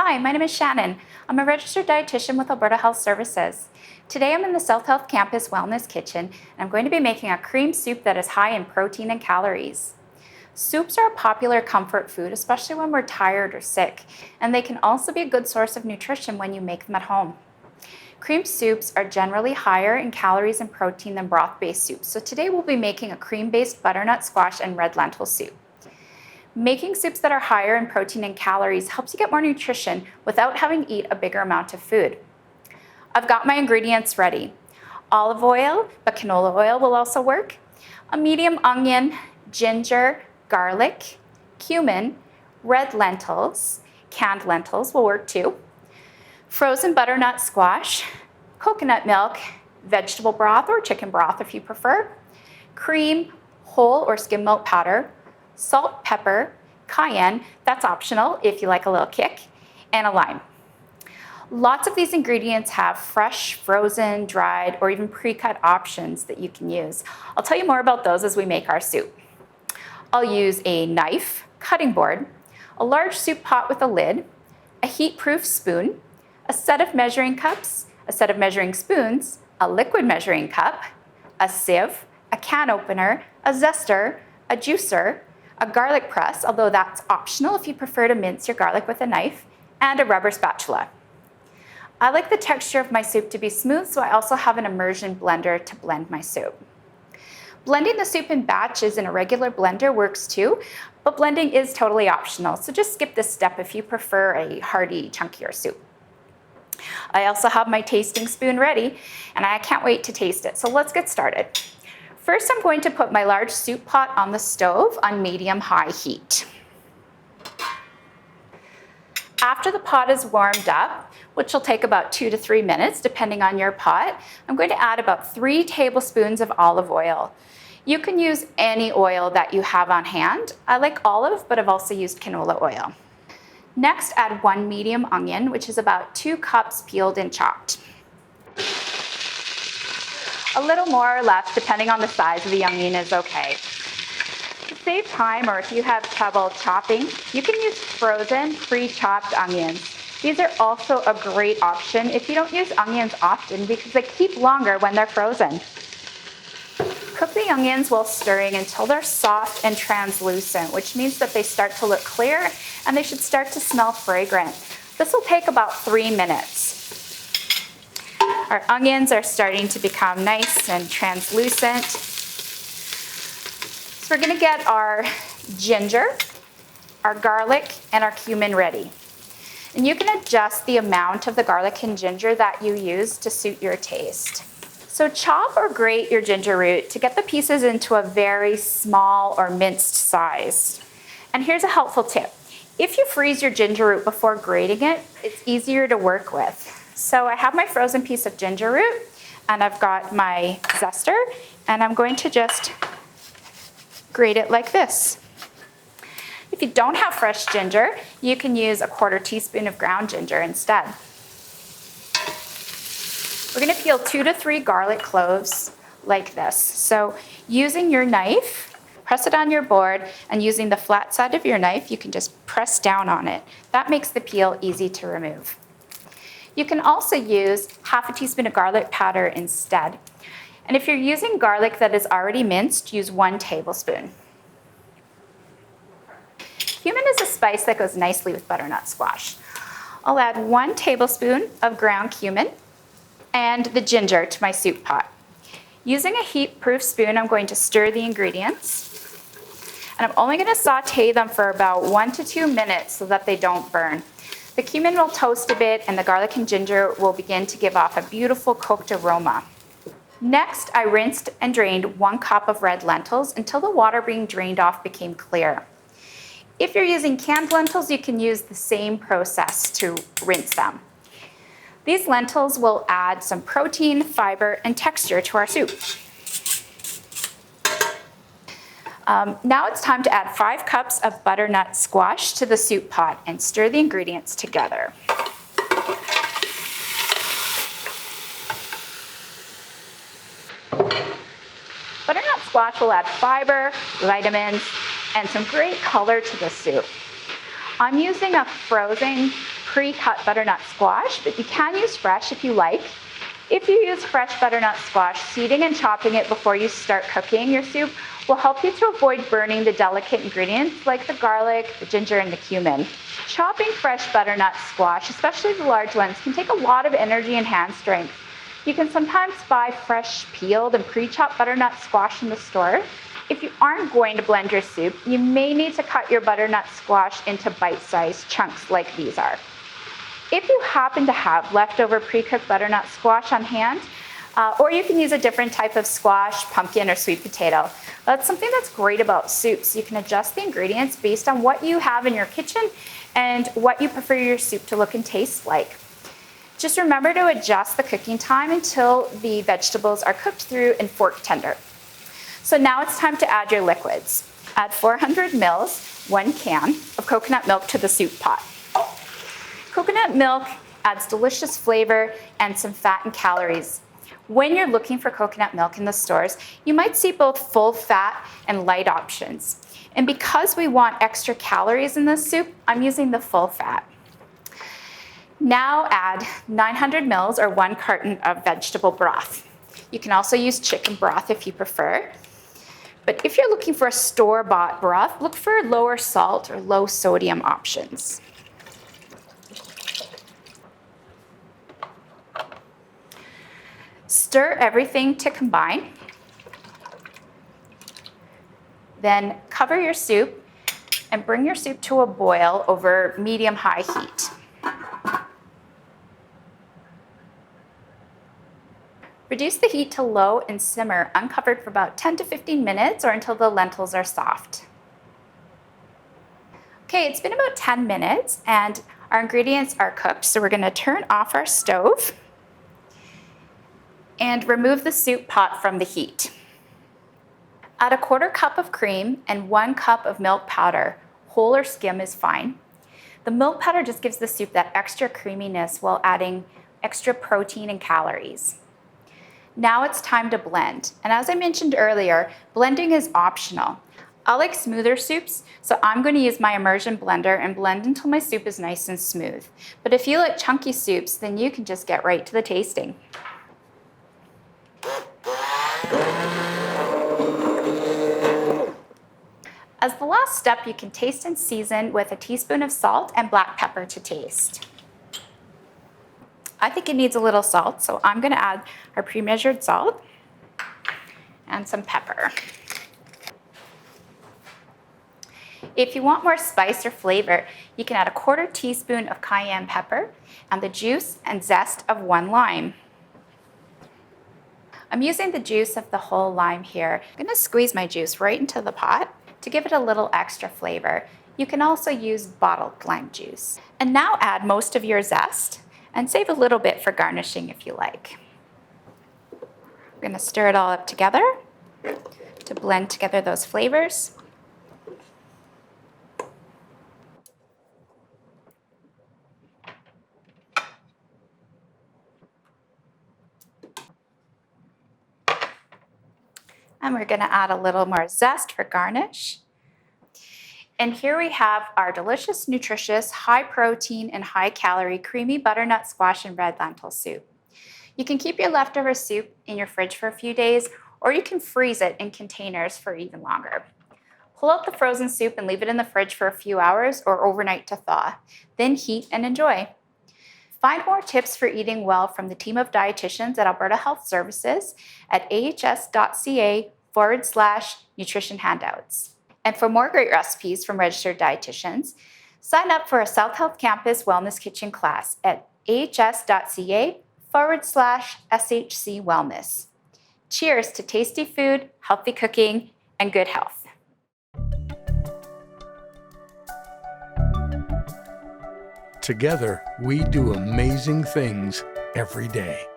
Hi, my name is Shannon. I'm a registered dietitian with Alberta Health Services. Today I'm in the South Health Campus Wellness Kitchen and I'm going to be making a cream soup that is high in protein and calories. Soups are a popular comfort food, especially when we're tired or sick, and they can also be a good source of nutrition when you make them at home. Cream soups are generally higher in calories and protein than broth-based soups, so today we'll be making a cream-based butternut squash and red lentil soup. Making soups that are higher in protein and calories helps you get more nutrition without having to eat a bigger amount of food. I've got my ingredients ready. Olive oil, but canola oil will also work. A medium onion, ginger, garlic, cumin, red lentils, canned lentils will work too. Frozen butternut squash, coconut milk, vegetable broth or chicken broth if you prefer, cream, whole or skim milk powder, salt, pepper, cayenne, that's optional if you like a little kick, and a lime. Lots of these ingredients have fresh, frozen, dried, or even pre-cut options that you can use. I'll tell you more about those as we make our soup. I'll use a knife, cutting board, a large soup pot with a lid, a heat-proof spoon, a set of measuring cups, a set of measuring spoons, a liquid measuring cup, a sieve, a can opener, a zester, a juicer, a garlic press, although that's optional if you prefer to mince your garlic with a knife, and a rubber spatula. I like the texture of my soup to be smooth, so I also have an immersion blender to blend my soup. Blending the soup in batches in a regular blender works too, but blending is totally optional, so just skip this step if you prefer a hearty, chunkier soup. I also have my tasting spoon ready, and I can't wait to taste it, so let's get started. First, I'm going to put my large soup pot on the stove on medium-high heat. After the pot is warmed up, which will take about 2 to 3 minutes depending on your pot, I'm going to add about 3 tablespoons of olive oil. You can use any oil that you have on hand. I like olive, but I've also used canola oil. Next, add 1 medium onion, which is about 2 cups peeled and chopped. A little more or less, depending on the size of the onion, is okay. To save time, or if you have trouble chopping, you can use frozen, pre-chopped onions. These are also a great option if you don't use onions often because they keep longer when they're frozen. Cook the onions while stirring until they're soft and translucent, which means that they start to look clear and they should start to smell fragrant. This will take about 3 minutes. Our onions are starting to become nice and translucent. So we're going to get our ginger, our garlic, and our cumin ready. And you can adjust the amount of the garlic and ginger that you use to suit your taste. So chop or grate your ginger root to get the pieces into a very small or minced size. And here's a helpful tip. If you freeze your ginger root before grating it, it's easier to work with. So I have my frozen piece of ginger root, and I've got my zester, and I'm going to just grate it like this. If you don't have fresh ginger, you can use a 1/4 teaspoon of ground ginger instead. We're going to peel 2 to 3 garlic cloves like this. So using your knife, press it on your board, and using the flat side of your knife, you can just press down on it. That makes the peel easy to remove. You can also use 1/2 teaspoon of garlic powder instead. And if you're using garlic that is already minced, use 1 tablespoon. Cumin is a spice that goes nicely with butternut squash. I'll add 1 tablespoon of ground cumin and the ginger to my soup pot. Using a heat-proof spoon, I'm going to stir the ingredients. And I'm only going to saute them for about 1 to 2 minutes so that they don't burn. The cumin will toast a bit and the garlic and ginger will begin to give off a beautiful cooked aroma. Next, I rinsed and drained 1 cup of red lentils until the water being drained off became clear. If you're using canned lentils, you can use the same process to rinse them. These lentils will add some protein, fiber, and texture to our soup. Now it's time to add 5 cups of butternut squash to the soup pot and stir the ingredients together. Butternut squash will add fiber, vitamins, and some great color to the soup. I'm using a frozen pre-cut butternut squash, but you can use fresh if you like. If you use fresh butternut squash, seeding and chopping it before you start cooking your soup will help you to avoid burning the delicate ingredients like the garlic, the ginger, and the cumin. Chopping fresh butternut squash, especially the large ones, can take a lot of energy and hand strength. You can sometimes buy fresh peeled and pre-chopped butternut squash in the store. If you aren't going to blend your soup, you may need to cut your butternut squash into bite-sized chunks like these are. If you happen to have leftover pre-cooked butternut squash on hand, or you can use a different type of squash, pumpkin, or sweet potato. That's something that's great about soups. You can adjust the ingredients based on what you have in your kitchen and what you prefer your soup to look and taste like. Just remember to adjust the cooking time until the vegetables are cooked through and fork tender. So now it's time to add your liquids. Add 400 mils, 1 can, of coconut milk to the soup pot. Coconut milk adds delicious flavor and some fat and calories. When you're looking for coconut milk in the stores, you might see both full fat and light options. And because we want extra calories in this soup, I'm using the full fat. Now add 900 mils or 1 carton of vegetable broth. You can also use chicken broth if you prefer. But if you're looking for a store-bought broth, look for lower salt or low sodium options. Stir everything to combine. Then cover your soup and bring your soup to a boil over medium-high heat. Reduce the heat to low and simmer uncovered for about 10 to 15 minutes or until the lentils are soft. Okay, it's been about 10 minutes and our ingredients are cooked, so we're going to turn off our stove and remove the soup pot from the heat. Add a 1/4 cup of cream and 1 cup of milk powder. Whole or skim is fine. The milk powder just gives the soup that extra creaminess while adding extra protein and calories. Now it's time to blend. And as I mentioned earlier, blending is optional. I like smoother soups, so I'm going to use my immersion blender and blend until my soup is nice and smooth. But if you like chunky soups, then you can just get right to the tasting. As the last step, you can taste and season with a teaspoon of salt and black pepper to taste. I think it needs a little salt, so I'm going to add our pre-measured salt and some pepper. If you want more spice or flavor, you can add a 1/4 teaspoon of cayenne pepper and the juice and zest of 1 lime. I'm using the juice of the whole lime here. I'm going to squeeze my juice right into the pot to give it a little extra flavor. You can also use bottled lime juice. And now add most of your zest and save a little bit for garnishing if you like. I'm going to stir it all up together to blend together those flavors. And we're going to add a little more zest for garnish. And here we have our delicious, nutritious, high protein and high calorie creamy butternut squash and red lentil soup. You can keep your leftover soup in your fridge for a few days, or you can freeze it in containers for even longer. Pull out the frozen soup and leave it in the fridge for a few hours or overnight to thaw. Then heat and enjoy. Find more tips for eating well from the team of dietitians at Alberta Health Services at AHS.ca/nutrition handouts. And for more great recipes from registered dietitians, sign up for a South Health Campus Wellness Kitchen class at ahs.ca/SHC Wellness. Cheers to tasty food, healthy cooking, and good health. Together, we do amazing things every day.